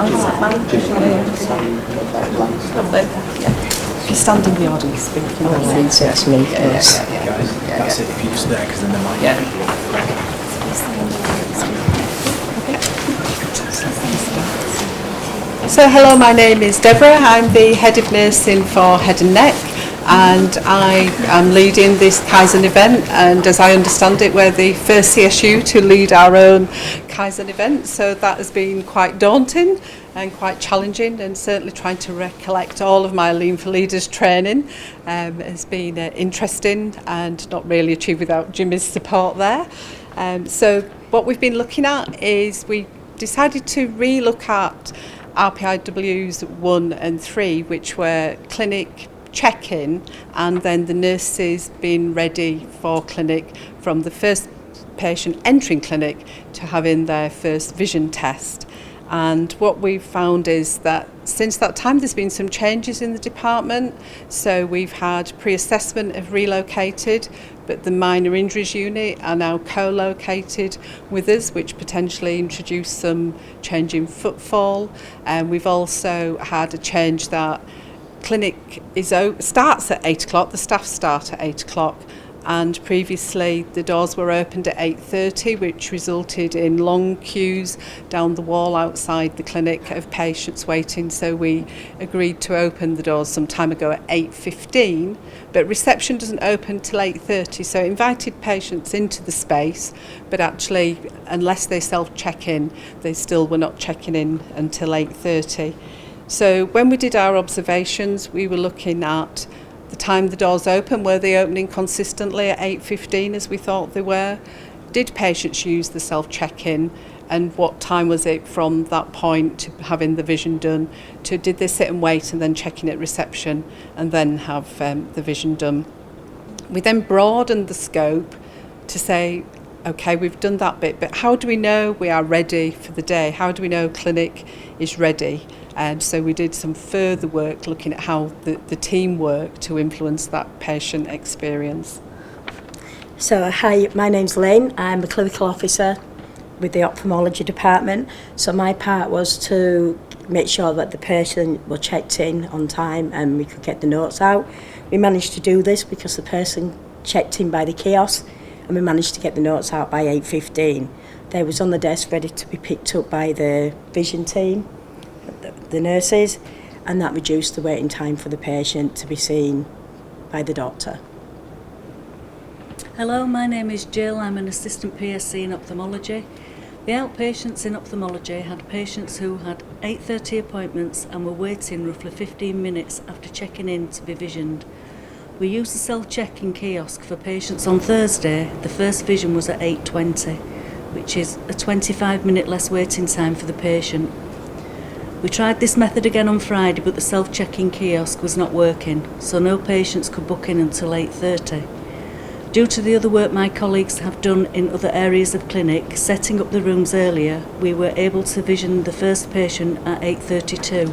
If you stand in the audience, speak. That's me first. That's it, if you just there, because then they might... So hello, my name is Deborah. I'm the Head of Nursing for Head and Neck, and I am leading this Kaizen event, and as I understand it, we're the first CSU to lead our own Kaizen event, so that has been quite daunting and quite challenging, and certainly trying to recollect all of my Lean for Leaders training has been interesting and not really achieved without Jimmy's support there. So what we've been looking at is we decided to re-look at RPIWs 1 and 3, which were clinic check-in and then the nurses being ready for clinic from the first patient entering clinic to having their first vision test. And what we've found is that since that time there's been some changes in the department. So we've had pre-assessment have relocated, but the minor injuries unit are now co-located with us, which potentially introduced some change in footfall. And we've also had a change that clinic starts at 8 o'clock, the staff start at 8 o'clock, and previously the doors were opened at 8:30, which resulted in long queues down the wall outside the clinic of patients waiting. So we agreed to open the doors some time ago at 8:15, but reception doesn't open till 8:30, so it invited patients into the space, but actually unless they self-check in, they still were not checking in until 8:30. So when we did our observations, we were looking at the time the doors open. Were they opening consistently at 8:15 as we thought they were? Did patients use the self-check-in, and what time was it from that point to having the vision done to did they sit and wait and then check in at reception and then have the vision done? We then broadened the scope to say, okay, we've done that bit, but how do we know we are ready for the day? How do we know clinic is ready? And so we did some further work looking at how the team work to influence that patient experience. So hi, my name's Lane. I'm a clinical officer with the ophthalmology department. So my part was to make sure that the patient was checked in on time and we could get the notes out. We managed to do this because the person checked in by the kiosk, and we managed to get the notes out by 8:15. They was on the desk ready to be picked up by the vision team, the nurses, and that reduced the waiting time for the patient to be seen by the doctor. Hello, my name is Jill. I'm an assistant PSC in ophthalmology. The outpatients in ophthalmology had patients who had 8:30 appointments and were waiting roughly 15 minutes after checking in to be visioned. We used the self-check-in kiosk for patients on Thursday. The first vision was at 8:20, which is a 25-minute less waiting time for the patient. We tried this method again on Friday, but the self-check-in kiosk was not working, so no patients could book in until 8:30. Due to the other work my colleagues have done in other areas of clinic, setting up the rooms earlier, we were able to vision the first patient at 8:32,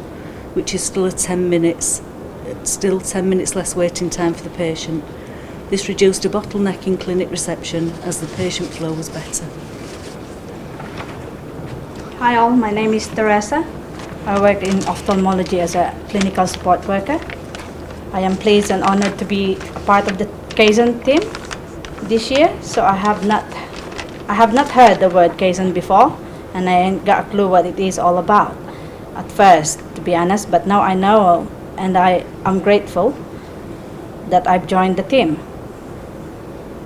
which is still 10 minutes less waiting time for the patient. This reduced a bottleneck in clinic reception as the patient flow was better. Hi all, my name is Teresa. I work in ophthalmology as a clinical support worker. I am pleased and honored to be a part of the Kaizen team this year. So I have not heard the word Kaizen before, and I ain't got a clue what it is all about at first, to be honest, but now I know, and I am grateful that I've joined the team.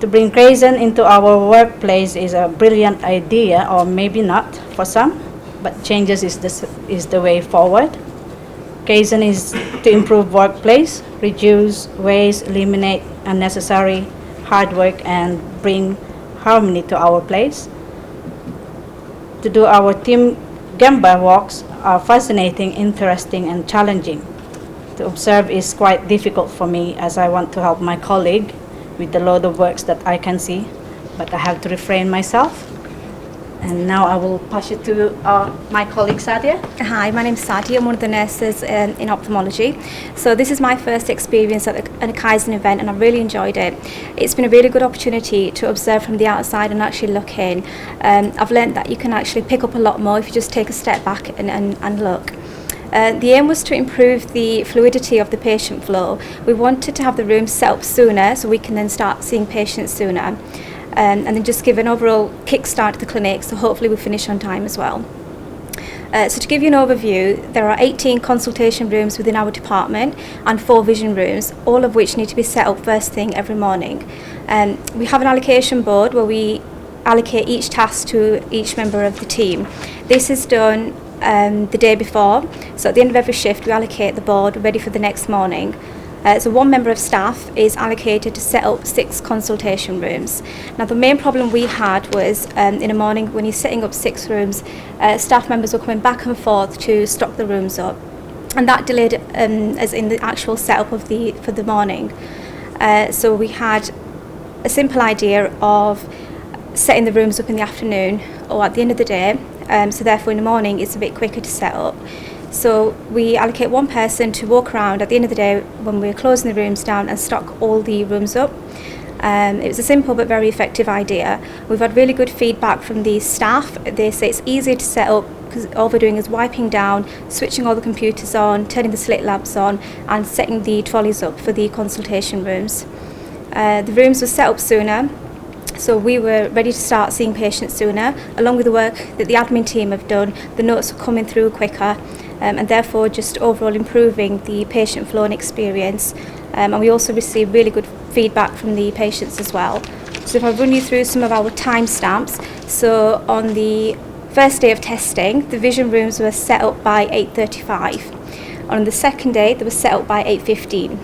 To bring Kaizen into our workplace is a brilliant idea, or maybe not for some, but changes is the way forward. Kaizen is to improve workplace, reduce waste, eliminate unnecessary hard work, and bring harmony to our place. To do our team Gemba walks are fascinating, interesting, and challenging. To observe is quite difficult for me, as I want to help my colleague with the load of works that I can see, but I have to refrain myself. And now I will pass it to my colleague Sadia. Hi, my name's Sadia. I'm one of the nurses in ophthalmology. So this is my first experience at a Kaizen event, and I really enjoyed it. It's been a really good opportunity to observe from the outside and actually look in. I've learnt that you can actually pick up a lot more if you just take a step back and look. The aim was to improve the fluidity of the patient flow. We wanted to have the room set up sooner so we can then start seeing patients sooner. And then just give an overall kickstart to the clinic, so hopefully we finish on time as well. So to give you an overview, there are 18 consultation rooms within our department and 4 vision rooms, all of which need to be set up first thing every morning. We have an allocation board where we allocate each task to each member of the team. This is done the day before, so at the end of every shift we allocate the board ready for the next morning. So one member of staff is allocated to set up 6 consultation rooms. Now the main problem we had was in the morning when you're setting up 6 rooms, staff members were coming back and forth to stock the rooms up, and that delayed as in the actual setup of for the morning. So we had a simple idea of setting the rooms up in the afternoon or at the end of the day, so therefore in the morning it's a bit quicker to set up. So we allocate one person to walk around at the end of the day when we're closing the rooms down and stock all the rooms up. It was a simple but very effective idea. We've had really good feedback from the staff. They say it's easier to set up because all we're doing is wiping down, switching all the computers on, turning the slit lamps on and setting the trolleys up for the consultation rooms. The rooms were set up sooner, so we were ready to start seeing patients sooner. Along with the work that the admin team have done, the notes are coming through quicker, and therefore just overall improving the patient flow and experience. And we also received really good feedback from the patients as well. So if I run you through some of our timestamps, so on the first day of testing, the vision rooms were set up by 8:35. On the second day, they were set up by 8:15.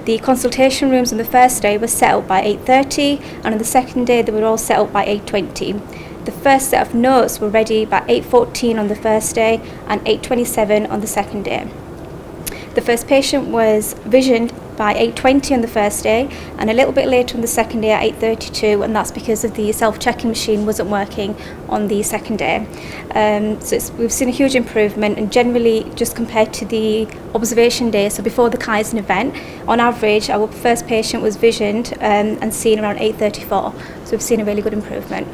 The consultation rooms on the first day were set up by 8:30, and on the second day they were all set up by 8:20. The first set of notes were ready by 8:14 on the first day and 8:27 on the second day. The first patient was visioned by 8:20 on the first day and a little bit later on the second day at 8:32, and that's because of the self-checking machine wasn't working on the second day. So we've seen a huge improvement, and generally just compared to the observation day, so before the Kaizen event, on average our first patient was visioned and seen around 8:34, so we've seen a really good improvement.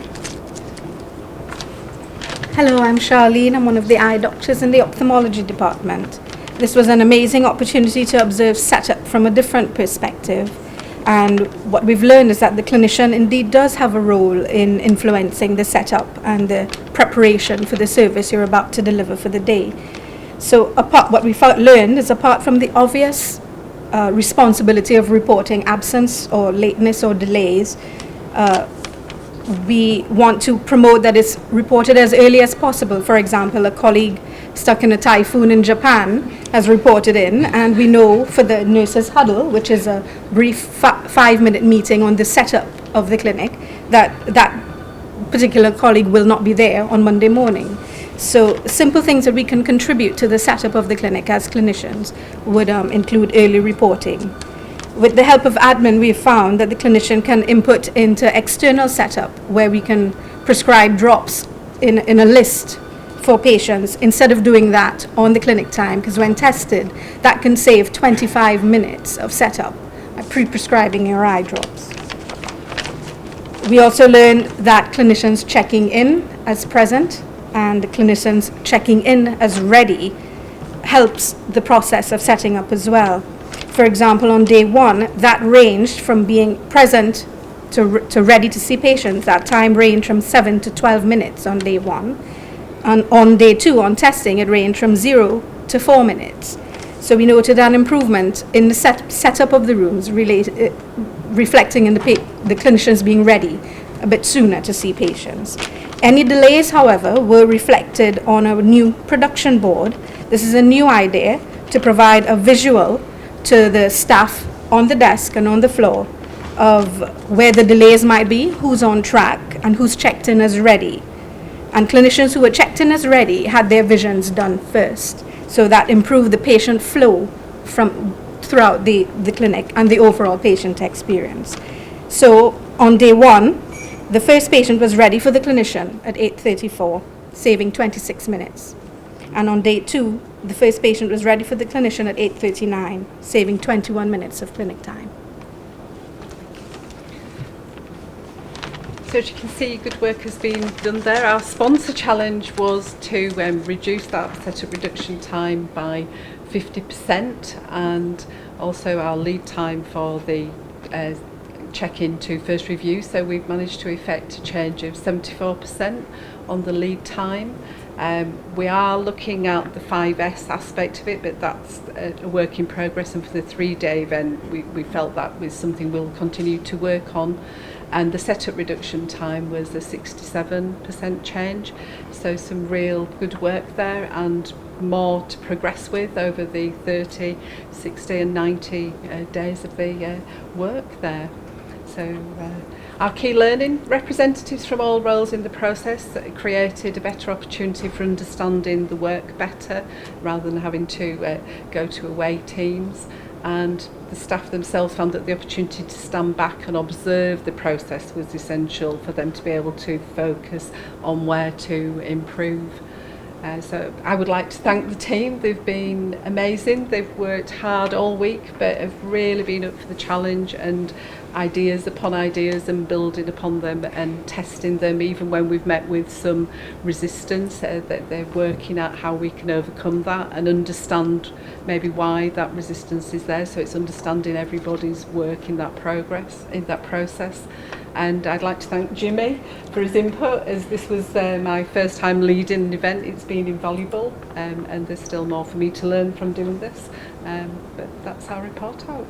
Hello, I'm Charlene. I'm one of the eye doctors in the ophthalmology department. This was an amazing opportunity to observe setup from a different perspective. And what we've learned is that the clinician indeed does have a role in influencing the setup and the preparation for the service you're about to deliver for the day. So what we learned is apart from the obvious responsibility of reporting absence or lateness or delays, we want to promote that it's reported as early as possible. For example, a colleague stuck in a typhoon in Japan has reported in, and we know for the nurses huddle, which is a brief 5-minute meeting on the setup of the clinic, that that particular colleague will not be there on Monday morning. So simple things that we can contribute to the setup of the clinic as clinicians would include early reporting. With the help of admin, we've found that the clinician can input into external setup where we can prescribe drops in a list for patients instead of doing that on the clinic time, because when tested, that can save 25 minutes of setup by pre-prescribing your eye drops. We also learned that clinicians checking in as present and clinicians checking in as ready helps the process of setting up as well. For example, on day 1, that ranged from being present to ready to see patients. That time ranged from 7 to 12 minutes on day 1. And on day 2, on testing, it ranged from 0 to 4 minutes. So we noted an improvement in the setup of the rooms, reflecting in the clinicians being ready a bit sooner to see patients. Any delays, however, were reflected on a new production board. This is a new idea to provide a visual to the staff on the desk and on the floor of where the delays might be, who's on track, and who's checked in as ready. And clinicians who were checked in as ready had their visions done first. So that improved the patient flow throughout the clinic and the overall patient experience. So on day 1, the first patient was ready for the clinician at 8:34, saving 26 minutes. And on day 2, the first patient was ready for the clinician at 8:39, saving 21 minutes of clinic time. So as you can see, good work has been done there. Our sponsor challenge was to reduce that setup reduction time by 50%, and also our lead time for the check-in to first review. So we've managed to effect a change of 74% on the lead time. We are looking at the 5S aspect of it, but that's a work in progress, and for the 3-day event we felt that was something we'll continue to work on. And the setup reduction time was a 67% change, so some real good work there, and more to progress with over the 30, 60 and 90 days of the work there. So our key learning, representatives from all roles in the process created a better opportunity for understanding the work better rather than having to go to away teams. And the staff themselves found that the opportunity to stand back and observe the process was essential for them to be able to focus on where to improve. So I would like to thank the team. They've been amazing. They've worked hard all week, but have really been up for the challenge, and ideas upon ideas and building upon them and testing them, even when we've met with some resistance, that they're working out how we can overcome that and understand maybe why that resistance is there. So it's understanding everybody's work in that process. And I'd like to thank Jimmy for his input, as this was my first time leading an event. It's been invaluable, and there's still more for me to learn from doing this, but that's our report out.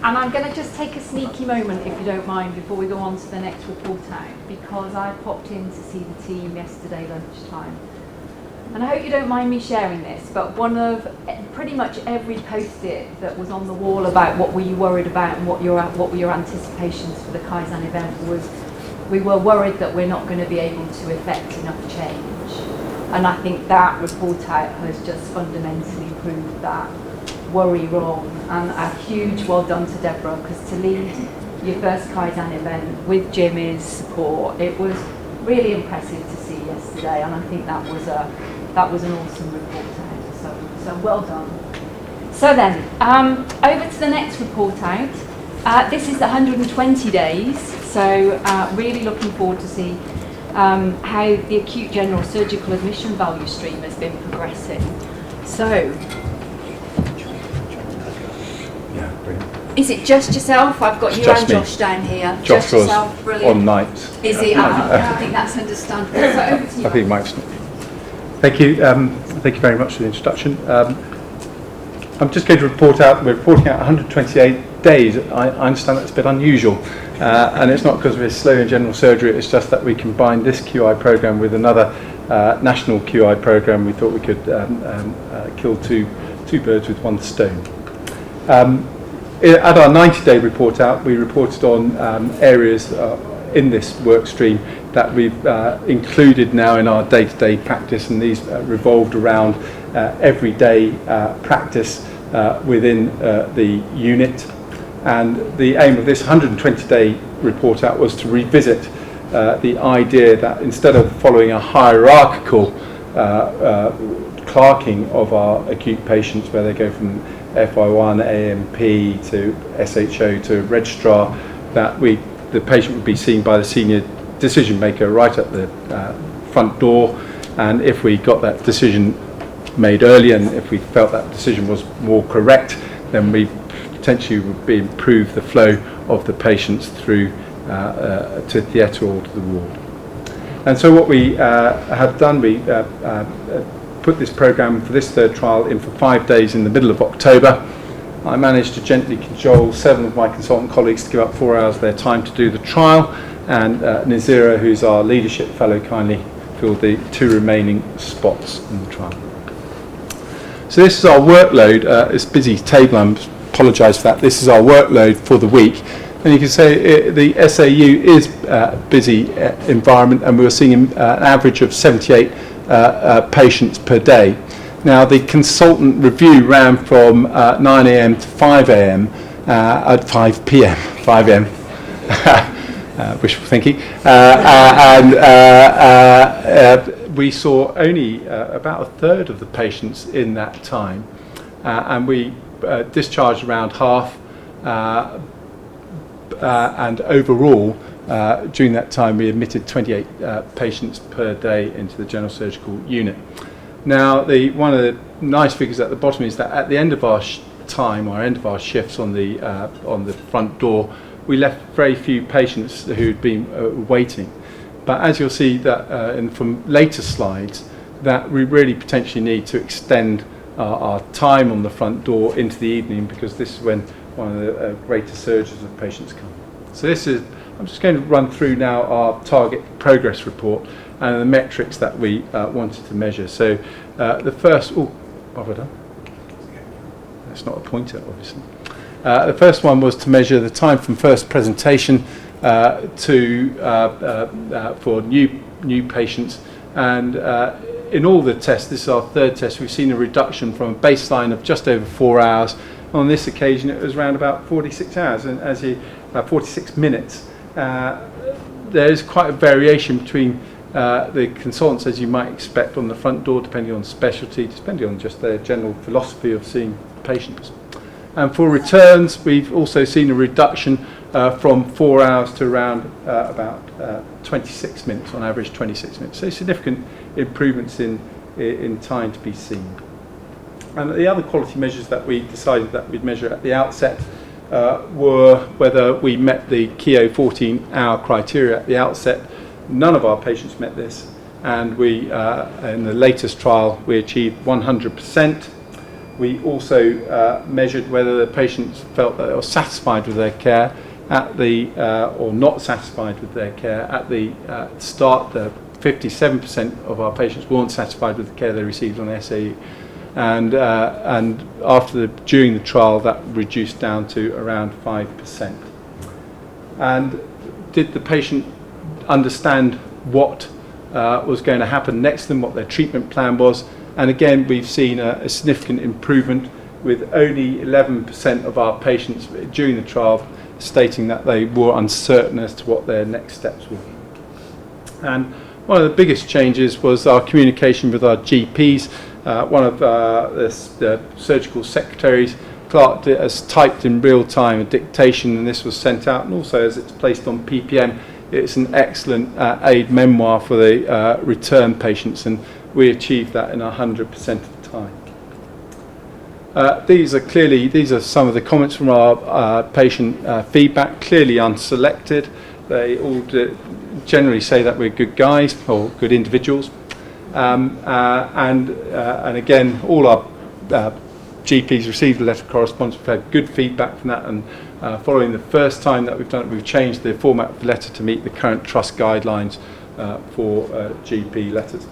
And I'm going to just take a sneaky moment, if you don't mind, before we go on to the next report out, because I popped in to see the team yesterday lunchtime. And I hope you don't mind me sharing this, but one of pretty much every post-it that was on the wall about what were you worried about and what were your anticipations for the Kaizen event was, we were worried that we're not going to be able to effect enough change. And I think that report out has just fundamentally proved that worry wrong. And a huge well done to Deborah, because to lead your first Kaizen event with Jimmy's support, it was really impressive to see yesterday, and I think that was an awesome report out. So well done. So then, over to the next report out. This is the 120 days, so really looking forward to see how the acute general surgical admission value stream has been progressing. So, is it just yourself? I've got you and Josh down here. Josh just was yourself, brilliant. on nights. Is he? I think that's understandable. So over to you. I think Mike's. Thank you. Thank you very much for the introduction. I'm just going to report out. We're reporting out 128 days. I understand that's a bit unusual, and it's not because we're slow in general surgery. It's just that we combined this QI program with another national QI program. We thought we could kill two birds with one stone. At our 90-day report out, we reported on areas in this work stream that we've included now in our day-to-day practice, and these revolved around everyday practice within the unit. And the aim of this 120-day report out was to revisit the idea that instead of following a hierarchical clerking of our acute patients, where they go from FI1, AMP to SHO to registrar, that the patient would be seen by the senior decision maker right at the front door, and if we got that decision made early and if we felt that decision was more correct, then we potentially would improve the flow of the patients through to theatre or to the ward. And so what we have done, we put this programme for this third trial in for 5 days in the middle of October. I managed to gently cajole 7 of my consultant colleagues to give up 4 hours of their time to do the trial, and Nazira, who's our leadership fellow, kindly filled the 2 remaining spots in the trial. So this is our workload. It's a busy table, I apologise for that. This is our workload for the week. And you can say the SAU is a busy environment, and we were seeing an average of 78 patients per day. Now, the consultant review ran from 9 a.m. to 5 a.m. At 5 p.m. 5 a.m. Wishful thinking, and we saw only about a third of the patients in that time, and we discharged around half, and overall during that time we admitted 28 patients per day into the general surgical unit. Now, one of the nice figures at the bottom is that at the end of our time, or end of our shifts on the front door, we left very few patients who'd been waiting. But as you'll see that from later slides, that we really potentially need to extend our time on the front door into the evening, because this is when one of the greater surges of patients come. So I'm just going to run through now our target progress report and the metrics that we wanted to measure. So the first, what have I done? That's not a pointer, obviously. The first one was to measure the time from first presentation for new patients, and in all the tests, this is our third test, we've seen a reduction from a baseline of just over 4 hours. On this occasion, it was around about 46 hours, and 46 minutes. There is quite a variation between the consultants, as you might expect, on the front door, depending on specialty, depending on just their general philosophy of seeing patients. And for returns, we've also seen a reduction from 4 hours to around about 26 minutes, on average 26 minutes. So significant improvements in time to be seen. And the other quality measures that we decided that we'd measure at the outset were whether we met the KEO 14-hour criteria at the outset. None of our patients met this, and we, in the latest trial, we achieved 100%. We also measured whether the patients felt that they were satisfied with their care at the, or not satisfied with their care at the start. The 57% of our patients weren't satisfied with the care they received on SAU, and during the trial that reduced down to around 5%. And did the patient understand what was going to happen next to them, what their treatment plan was? And again, we've seen a significant improvement, with only 11% of our patients during the trial stating that they were uncertain as to what their next steps were. And one of the biggest changes was our communication with our GPs. One of the surgical secretaries, Clark, has typed in real time a dictation, and this was sent out, and also as it's placed on PPM, it's an excellent aid memoir for the return patients, and we achieved that in 100% of the time. These are some of the comments from our patient feedback, clearly unselected. They all generally say that we're good guys or good individuals. And again, all our GPs received a letter of correspondence. We've had good feedback from that, and following the first time that we've done it, we've changed the format of the letter to meet the current trust guidelines for GP letters.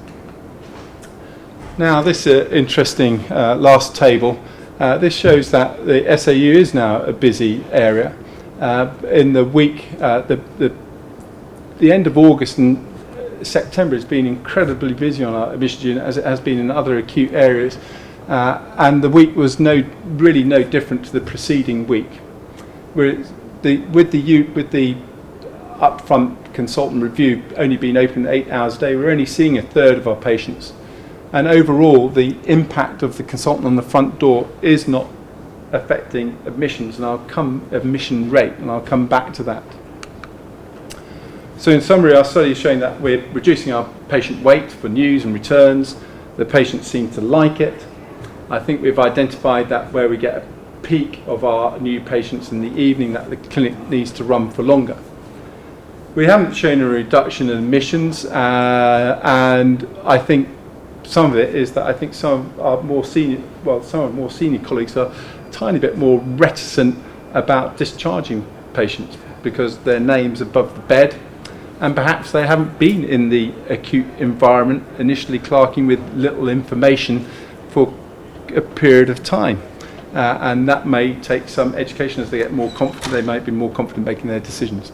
Now, this interesting last table. This shows that the SAU is now a busy area. In the week, the end of August and September has been incredibly busy on our admissions unit, as it has been in other acute areas, and the week was really no different to the preceding week. With the upfront consultant review only being open 8 hours a day, we're only seeing a third of our patients. And overall, the impact of the consultant on the front door is not affecting admissions, and admission rate, and I'll come back to that. So in summary, our study is showing that we're reducing our patient wait for news and returns. The patients seem to like it. I think we've identified that where we get a peak of our new patients in the evening, that the clinic needs to run for longer. We haven't shown a reduction in admissions, and I think some of it is that I think some of our more senior colleagues are a tiny bit more reticent about discharging patients because their name's above the bed, and perhaps they haven't been in the acute environment initially clerking with little information for a period of time, and that may take some education. As they get more confident, they might be more confident making their decisions.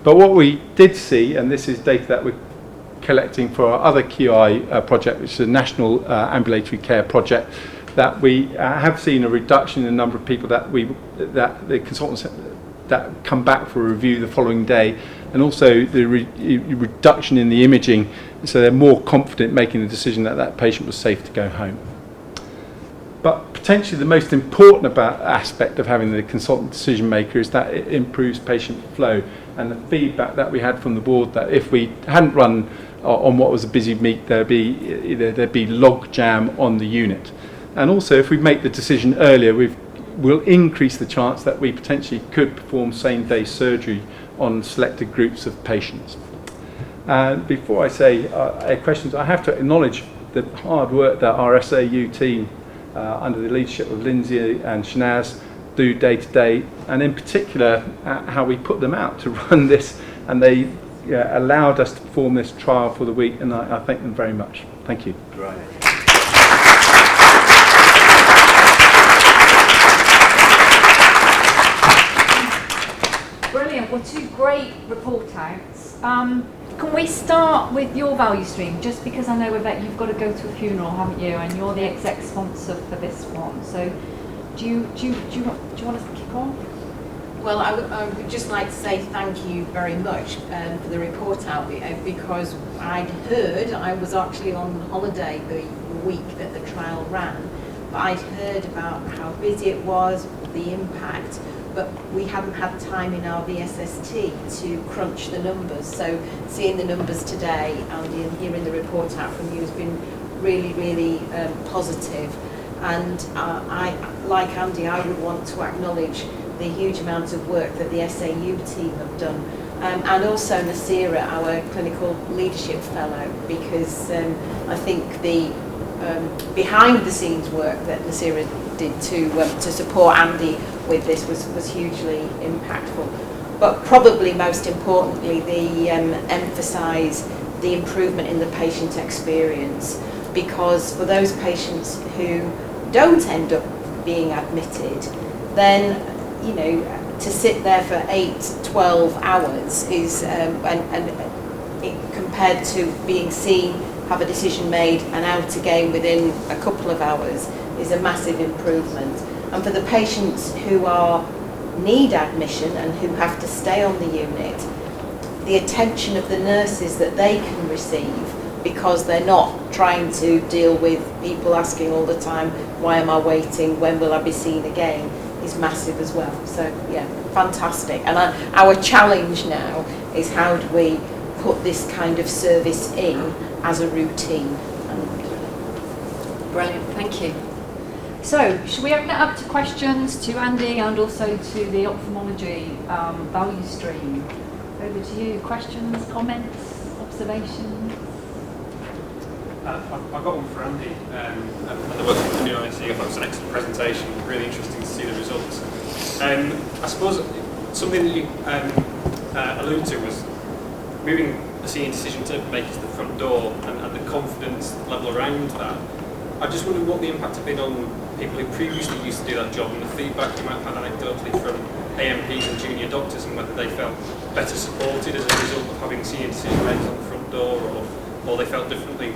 But what we did see, and this is data that we're collecting for our other QI project, which is a national ambulatory care project, that we have seen a reduction in the number of people that the consultants that come back for a review the following day, and also the reduction in the imaging, so they're more confident making the decision that that patient was safe to go home. But potentially the most important aspect of having the consultant decision maker is that it improves patient flow, and the feedback that we had from the board that if we hadn't run on what was a busy week, there'd be log jam on the unit. And also if we make the decision earlier, we'll increase the chance that we potentially could perform same-day surgery on selected groups of patients. And before I say questions, I have to acknowledge the hard work that our SAU team under the leadership of Lindsay and Shanaz do day to day, and in particular how we put them out to run this, and they allowed us to perform this trial for the week, and I thank them very much. Thank you. Right. Brilliant. Well, two great report outs. Can we start with your value stream? Just because I know, Yvette, you've got to go to a funeral, haven't you? And you're the exec sponsor for this one. So, do you want us to kick off? Well, I would just like to say thank you very much for the report out, because I'd heard, I was actually on holiday the week that the trial ran, but I'd heard about how busy it was, the impact, but we haven't had time in our VSST to crunch the numbers. So seeing the numbers today and hearing the report out from you has been really, really positive. And I, like Andy, I would want to acknowledge the huge amount of work that the SAU team have done, and also Nasira, our clinical leadership fellow, because I think the behind the scenes work that Nasira did to support Andy with this was hugely impactful. But probably most importantly, the emphasise the improvement in the patient experience, because for those patients who don't end up being admitted, then to sit there for 8-12 hours is compared to being seen, have a decision made and out again within a couple of hours, is a massive improvement. And for the patients who need admission and who have to stay on the unit, the attention of the nurses that they can receive, because they're not trying to deal with people asking all the time, why am I waiting, when will I be seen again, is massive as well. So yeah, fantastic. And our challenge now is how do we put this kind of service in as a routine. Brilliant, thank you. So, should we open it up to questions to Andy and also to the ophthalmology value stream? Over to you. Questions, comments, observations? I've got one for Andy. And the work that you're doing, I thought it was an excellent presentation. Really interesting to see the results. I suppose something that you alluded to was moving a senior decision to make it to the front door and the confidence level around that. I just wondered what the impact had been on people who previously used to do that job, and the feedback you might have had anecdotally from AMPs and junior doctors, and whether they felt better supported as a result of having senior decision makers on the front door, or they felt differently.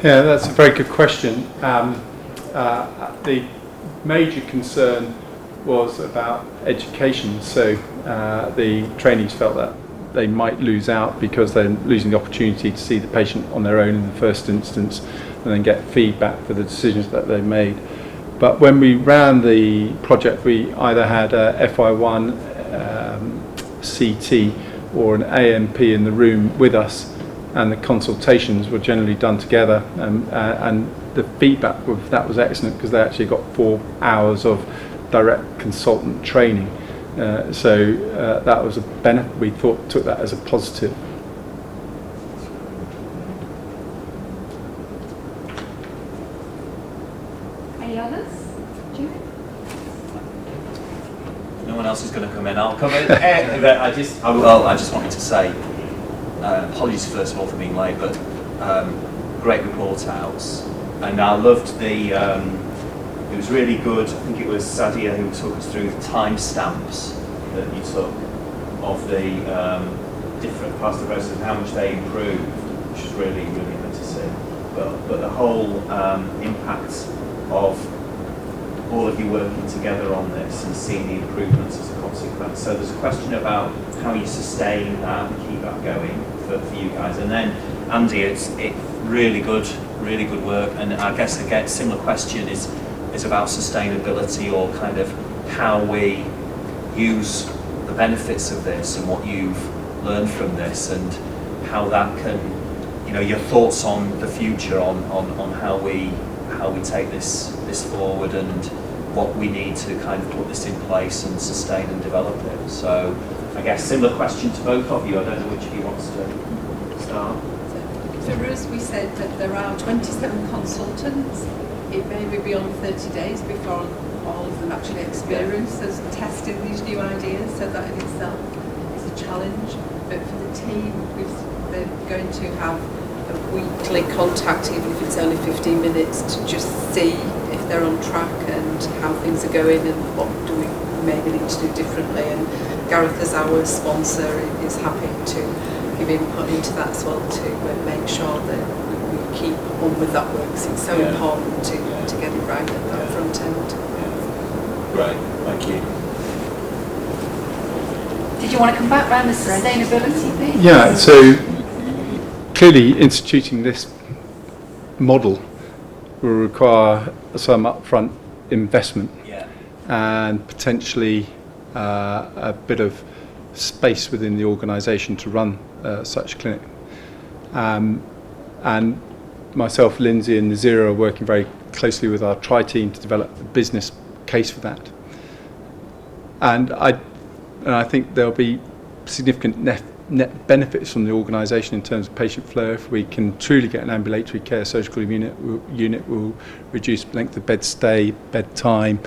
Yeah, that's a very good question. The major concern was about education, so the trainees felt that they might lose out because they're losing the opportunity to see the patient on their own in the first instance and then get feedback for the decisions that they made. But when we ran the project, we either had a FI1 CT or an AMP in the room with us, and the consultations were generally done together, and the feedback of that was excellent because they actually got 4 hours of direct consultant training. So that was a benefit. We took that as a positive. Any others? Jimmy? No one else is going to come in. I'll come in. I just wanted to say, apologies first of all for being late, but great report outs, and I loved the. It was really good. I think it was Sadia who took us through the timestamps that you took of the different parts of the process and how much they improved, which was really, really good to see. But the whole impact of all of you working together on this and seeing the improvements as a consequence. So there's a question about how you sustain that and keep that going for you guys. And then, Andy, it's really good work. And I guess, again, similar question is about sustainability, or kind of how we use the benefits of this and what you've learned from this, and how that can, your thoughts on the future, on how we take this forward, and what we need to kind of put this in place and sustain and develop it. So I guess similar question to both of you. I don't know which of you wants to start. For us, we said that there are 27 consultants. It may be beyond 30 days before all of them actually experience us testing these new ideas, so that in itself is a challenge. But for the team, they're going to have a weekly contact, even if it's only 15 minutes, to just see if they're on track and how things are going and what do we maybe need to do differently. And Gareth, as our sponsor, is happy to give input into that as well, to make sure that we keep on with that work, because it's so important to get it right at that front end. Great, thank you. Did you want to come back around the sustainability bit? Yeah, so clearly instituting this model will require some upfront investment and potentially a bit of space within the organisation to run such a clinic. And myself, Lindsay and Nazira are working very closely with our TRI team to develop a business case for that. And I think there'll be significant net benefits from the organisation in terms of patient flow. If we can truly get an ambulatory care surgical unit will reduce length of bed stay, bed time,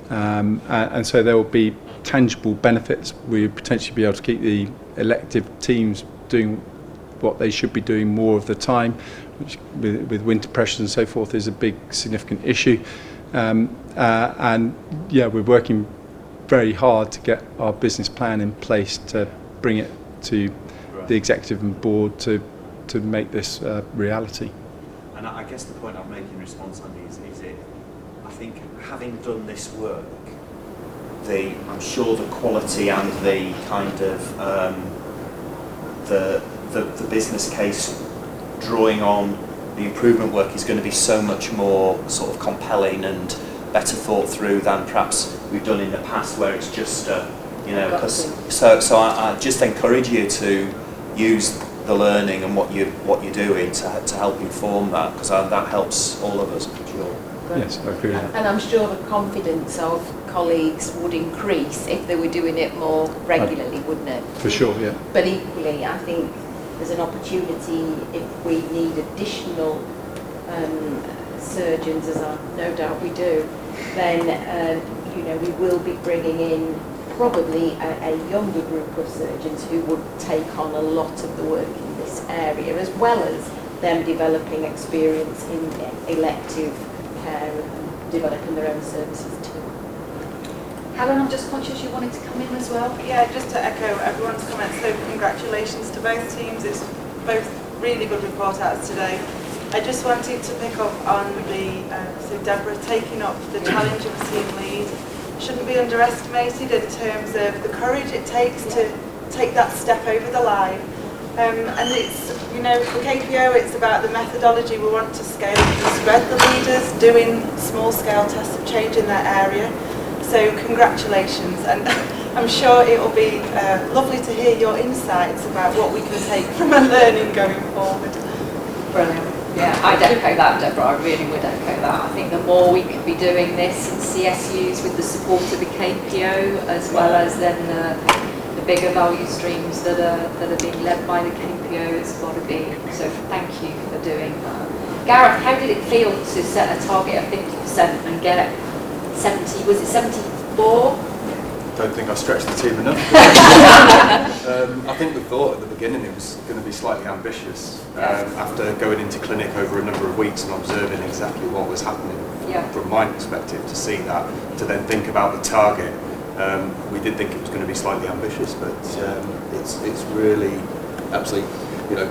and so there will be tangible benefits. We'll potentially be able to keep the elective teams doing what they should be doing more of the time, which with winter pressures and so forth is a big significant issue. And yeah, we're working very hard to get our business plan in place to bring it to the executive and board to make this reality. And I guess the point I'm making in response, Andy, is I think having done this work, I'm sure the quality and the kind of the business case drawing on the improvement work is going to be so much more sort of compelling and better thought through than perhaps we've done in the past, where it's just so I just encourage you to use the learning and what you're doing to help inform that, because that helps all of us, I'm sure. Yes, I agree with that. And I'm sure the confidence of colleagues would increase if they were doing it more regularly, wouldn't it? For sure, yeah. But equally, I think there's an opportunity, if we need additional surgeons, as I no doubt we do, then we will be bringing in probably a younger group of surgeons who would take on a lot of the work in this area, as well as them developing experience in elective care and developing their own services too. Helen, I'm just conscious you wanted to come in as well. Yeah, just to echo everyone's comments, so congratulations to both teams. It's both really good report outs today. I just wanted to pick up on so Deborah taking up the challenge of a team lead. Shouldn't be underestimated in terms of the courage it takes to take that step over the line. And it's, for KPO, it's about the methodology. We want to scale and spread the leaders doing small scale tests of change in their area. So congratulations, and I'm sure it will be lovely to hear your insights about what we can take from a learning going forward. Brilliant. Yeah, I'd echo that, Deborah. I really would echo that. I think the more we could be doing this in CSUs with the support of the KPO, as well as then the bigger value streams that are being led by the KPO, has got to be. So thank you for doing that. Gareth, how did it feel to set a target of 50% and get 70? Was it 74? Don't think I stretched the team enough. I think we thought at the beginning it was going to be slightly ambitious. After going into clinic over a number of weeks and observing exactly what was happening from my perspective, to see that, to then think about the target, we did think it was going to be slightly ambitious, but it's really absolutely,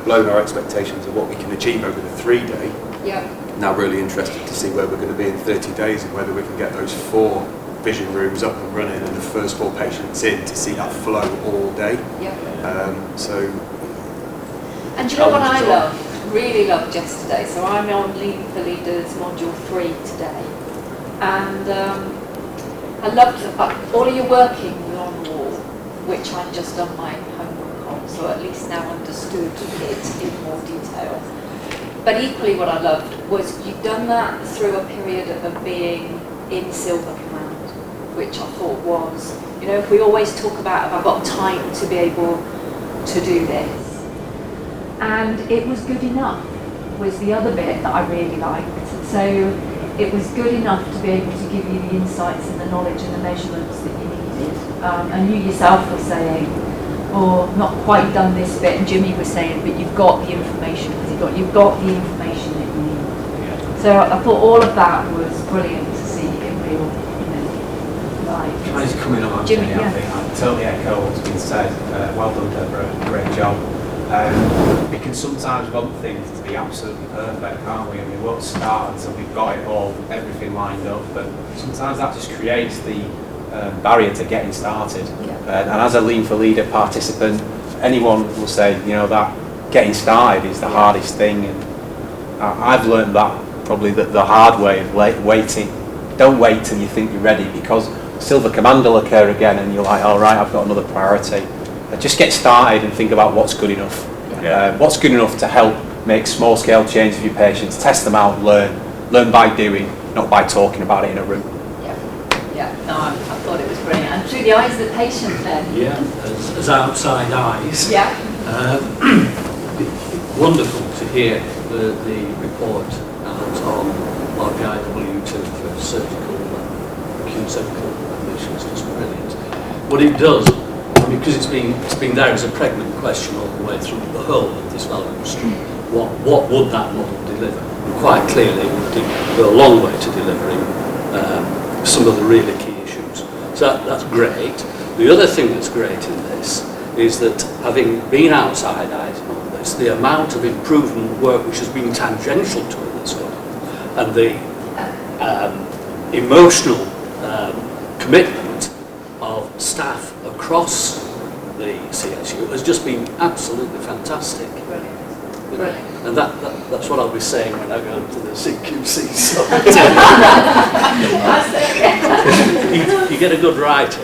blown our expectations of what we can achieve over the 3-day. Yeah. Now really interested to see where we're going to be in 30 days and whether we can get those 4 vision rooms up and running and the first 4 patients in to see that flow all day. Yeah. And do you know what I really loved yesterday? So I'm on Leading for Leaders Module 3 today. And I loved the fact all of you working were on the wall, which I'd just done my homework on, so at least now understood it in more detail. But equally what I loved was you'd done that through a period of being in Silver Command, which I thought was, we always talk about, have I got time to be able to do this? And it was good enough, was the other bit that I really liked. So it was good enough to be able to give you the insights and the knowledge and the measurements that you needed. And you yourself were saying, not quite done this bit, and Jimmy was saying, but you've got the information, you've got the information that you need. So I thought all of that was brilliant to see in real, life. Can I just come in on that, Jimmy? Jenny? I think I totally echo what's been said. Well done, Deborah. Great job. We can sometimes want things to be absolutely perfect, can't we? And we won't start until we've got it all, everything lined up. But sometimes that just creates the barrier to getting started. And as a Lean for Leader participant, anyone will say, that getting started is the hardest thing. And I've learned that probably the hard way of waiting. Don't wait till you think you're ready, because Silver Command will occur again and you're like, all right, I've got another priority. Just get started and think about what's good enough. What's good enough to help make small scale changes with your patients, test them out, learn by doing, not by talking about it in a room. No, I thought it was brilliant. And through the eyes of the patient then. Yeah, as outside eyes. Yeah. Wonderful to hear the report out on RPIW2 for surgical, acute cervical conditions. Just brilliant. What it does, because it's been there as a pregnant question all the way through the whole of this development stream. What would that model deliver? And quite clearly, it would go a long way to delivering some of the really key issues. So that's great. The other thing that's great in this is that, having been outside eyes and all this, the amount of improvement work which has been tangential to it as well, and the emotional commitment of staff across the CSU has just been absolutely fantastic. Brilliant. And that's what I'll be saying when I go to the CQC. So you get a good writer.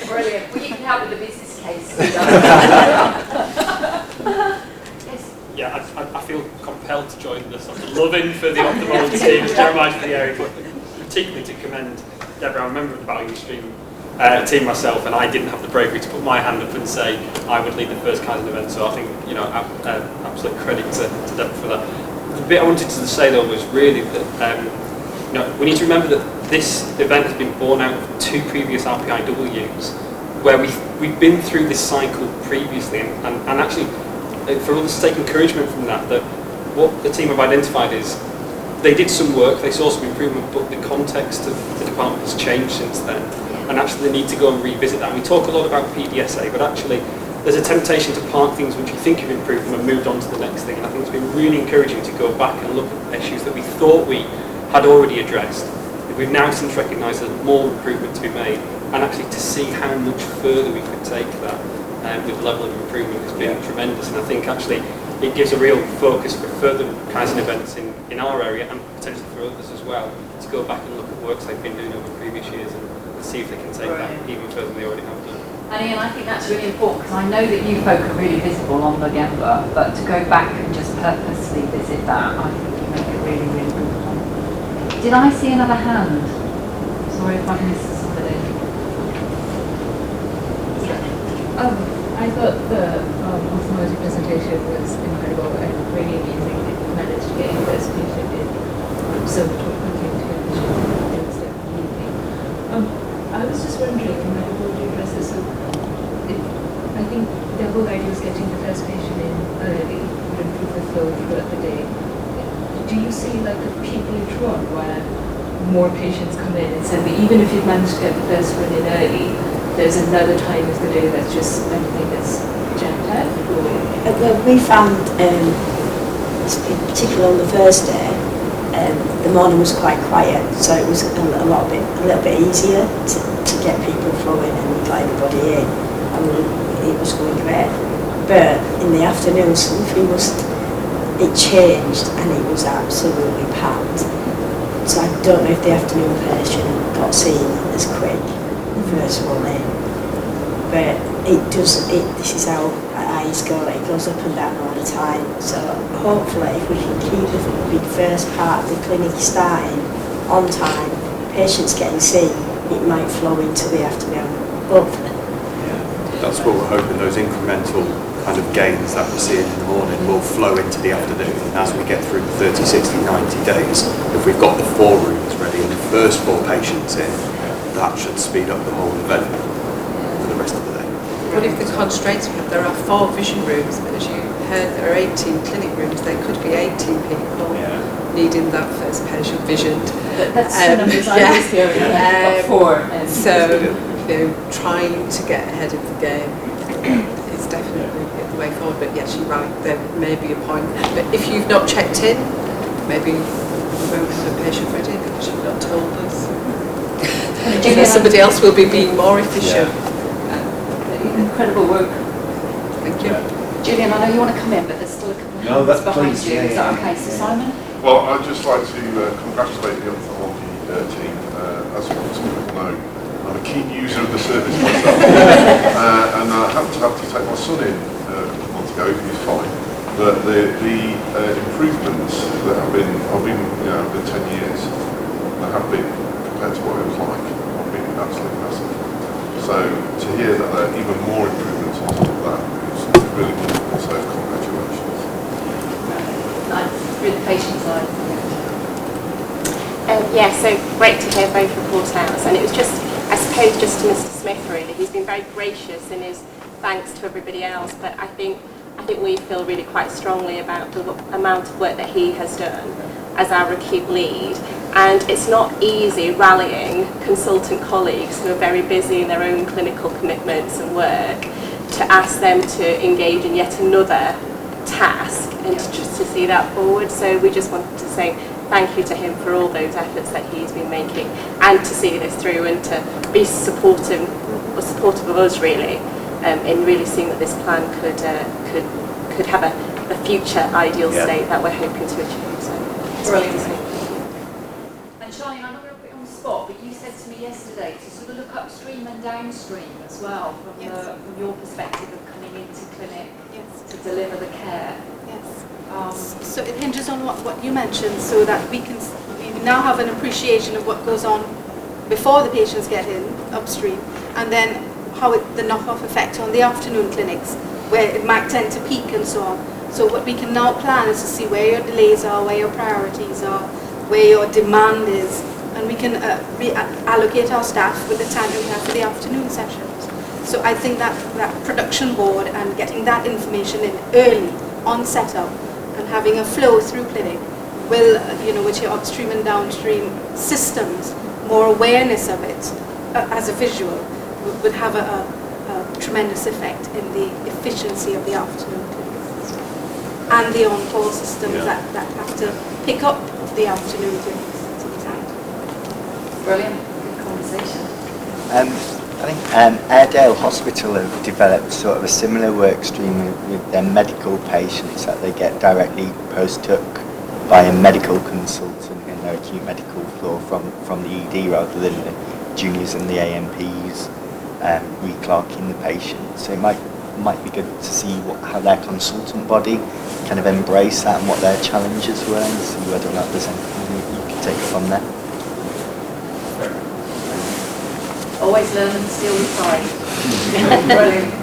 Brilliant. Well, you can help with the business case. Yeah, I feel compelled to join this. I'm loving for the ophthalmology team, as Jeremiah for the area, but particularly to commend Deborah. I'm a member of the value stream team myself, and I didn't have the bravery to put my hand up and say I would lead the first Kaizen event. So I think absolute credit to Deborah for that. The bit I wanted to say though was really that we need to remember that this event has been born out of 2 previous RPIWs, where we've been through this cycle previously, and actually for others to take encouragement from that what the team have identified is they did some work, they saw some improvement, but the context of the department has changed since then. And actually they need to go and revisit that. And we talk a lot about PDSA, but actually there's a temptation to park things which you think have improved and moved on to the next thing. And I think it's been really encouraging to go back and look at issues that we thought we had already addressed. We've now since recognised there's more improvement to be made, and actually to see how much further we could take that with the level of improvement has been tremendous. And I think actually it gives a real focus for further Kaizen events in our area, and potentially for others as well, to go back and look at works they've been doing over previous years and see if they can take that even further than they already have done. And Ian, I think that's really important, because I know that you folk are really visible on the Gemba, but to go back and just purposely visit that, I think you make a really, really good point. Did I see another hand? Sorry if I missed somebody. I thought the ophthalmology presentation was incredible and really amazing that you managed to get your first patient in so quickly into your vision. It was definitely amazing. I was just wondering, before you address this, I think the whole idea is getting the first patient in early would improve the flow throughout the day. Do you see like a peak later on where more patients come in, and so even if you've managed to get the first one in early, there's another time of the day that's just anything that's jammed out? Well, we found, in particular on the first day, the morning was quite quiet, so it was a little bit easier to get people flowing and got everybody in, and it was going great. But in the afternoon, it changed and it was absolutely packed. So I don't know if the afternoon patient got seen as quick, the first one in. But this is how eyes go, it goes up and down all the time. So hopefully if we can keep the big first part of the clinic starting on time, patients getting seen, it might flow into the afternoon, hopefully. Yeah, that's what we're hoping, those incremental kind of gains that we're seeing in the morning will flow into the afternoon. And as we get through the 30, 60, 90 days, if we've got the 4 rooms ready and the first 4 patients in, that should speed up the whole event for the rest of the day. What if the constraints, there are 4 vision rooms, but as you heard, there are 18 clinic rooms, there could be 18 people needing that first patient visioned. That's the numbers I was hearing, 4. So, trying to get ahead of the game is definitely the way forward, but yes, you're right, there may be a point. But if you've not checked in, maybe we won't have a patient ready because you've not told us. Somebody else will be being more efficient. Incredible work. Thank you. Julian, I know you want to come in, but there's still a couple of No, that's behind please, you. yeah, Is that yeah, okay? So Simon? Well, I'd just like to congratulate the ophthalmology team. As most people know, I'm a keen user of the service myself, and I happened to take my son in a month ago. He's fine, but the improvements that have been, I've been 10 years, and have been compared to what it was like, have been absolutely massive. So to hear that there are even more improvements on top of that is really wonderful. So congratulations. Through the patient side. Yeah, so great to hear both report outs, and it was just, I suppose, just to Mr. Smith really. He's been very gracious in his thanks to everybody else, but I think we feel really quite strongly about the amount of work that he has done as our acute lead. And it's not easy rallying consultant colleagues who are very busy in their own clinical commitments and work to ask them to engage in yet another task and just to see that forward. So we just wanted to say thank you to him for all those efforts that he's been making and to see this through and to be supportive of us really in really seeing that this plan could have a future ideal state that we're hoping to achieve. So brilliant. And Charlie, I'm not going to put you on the spot, but you said to me yesterday to sort of look upstream and downstream as well from your perspective of coming into clinic to deliver the care. Yes. So it hinges on what you mentioned, so that we now have an appreciation of what goes on before the patients get in upstream, and then how the knock-off effect on the afternoon clinics, where it might tend to peak and so on. So what we can now plan is to see where your delays are, where your priorities are, where your demand is, and we can allocate our staff with the time that we have for the afternoon sessions. So I think that production board and getting that information in early on setup and having a flow through clinic will, with your upstream and downstream systems, more awareness of it as a visual would have a tremendous effect in the efficiency of the afternoon clinics and the on-call systems that have to pick up the afternoon clinics sometimes. Brilliant, good conversation. I think Airedale Hospital have developed sort of a similar work stream with their medical patients that they get directly post-took by a medical consultant in their acute medical floor from the ED rather than the juniors and the AMPs reclerking the patient. So it might be good to see how their consultant body kind of embrace that and what their challenges were, and see whether or not there's anything you can take from there. Always learn and still refine. Brilliant.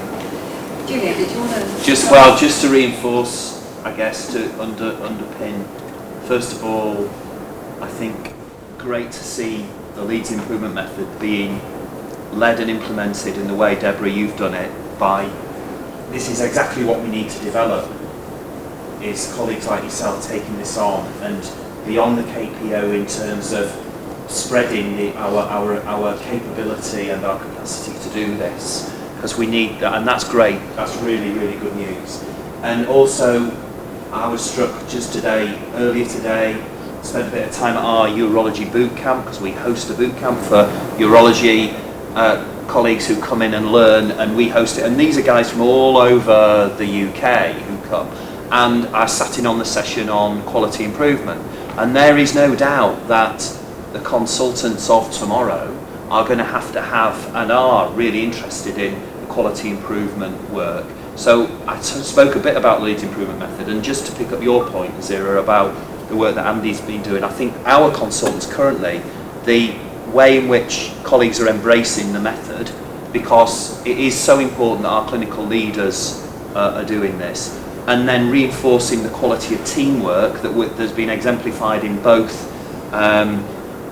Julia, did you want to... Just to reinforce, I guess, to underpin, first of all, I think great to see the Leeds improvement method being led and implemented in the way, Deborah, you've done it, by this is exactly what we need to develop, is colleagues like yourself taking this on, and beyond the KPO in terms of spreading our capability and our capacity to do this, because we need that, and that's great. That's really, really good news. And also, I was struck just earlier today, spent a bit of time at our urology boot camp, because we host a boot camp for urology colleagues who come in and learn, and we host it. And these are guys from all over the UK who come. And I sat in on the session on quality improvement. And there is no doubt that the consultants of tomorrow are going to have and are really interested in the quality improvement work. So I spoke a bit about the Leeds improvement method, and just to pick up your point, Zira, about the work that Andy's been doing, I think our consultants currently, the way in which colleagues are embracing the method, because it is so important that our clinical leaders are doing this, and then reinforcing the quality of teamwork that's been exemplified in both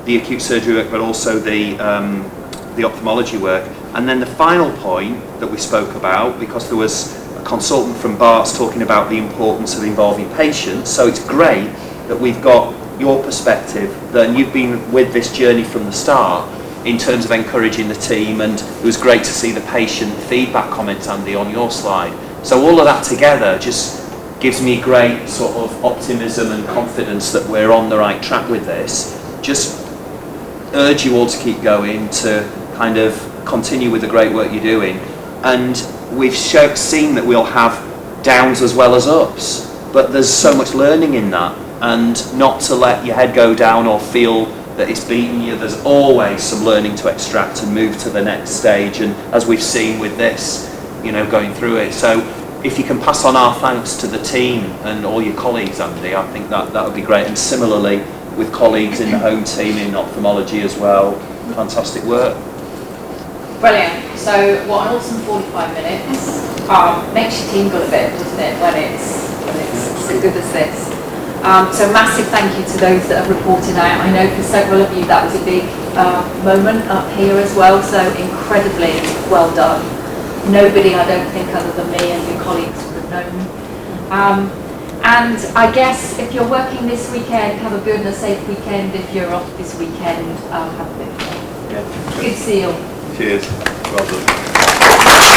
the acute surgery work, but also the ophthalmology work. And then the final point that we spoke about, because there was a consultant from Barts talking about the importance of involving patients, so it's great that we've got your perspective, that you've been with this journey from the start in terms of encouraging the team, and it was great to see the patient feedback comments, Andy, on your slide. So all of that together just gives me great sort of optimism and confidence that we're on the right track with this. Just urge you all to keep going, to kind of continue with the great work you're doing. And we've seen that we'll have downs as well as ups, but there's so much learning in that, and not to let your head go down or feel that it's beaten you. There's always some learning to extract and move to the next stage, and as we've seen with this, you know, going through it. So if you can pass on our thanks to the team and all your colleagues, Andy, I think that would be great. And similarly with colleagues in the home team in ophthalmology as well. Fantastic work. Brilliant. So what an awesome 45 minutes. Makes your team good a bit, doesn't it, when it's as good as this. So massive thank you to those that have reported out. I know for several of you that was a big moment up here as well, so incredibly well done. Nobody, I don't think, other than me and your colleagues would have known. And I guess if you're working this weekend, have a good and a safe weekend. If you're off this weekend, have a bit of fun. Yeah. Good to see you all. Cheers. Well done.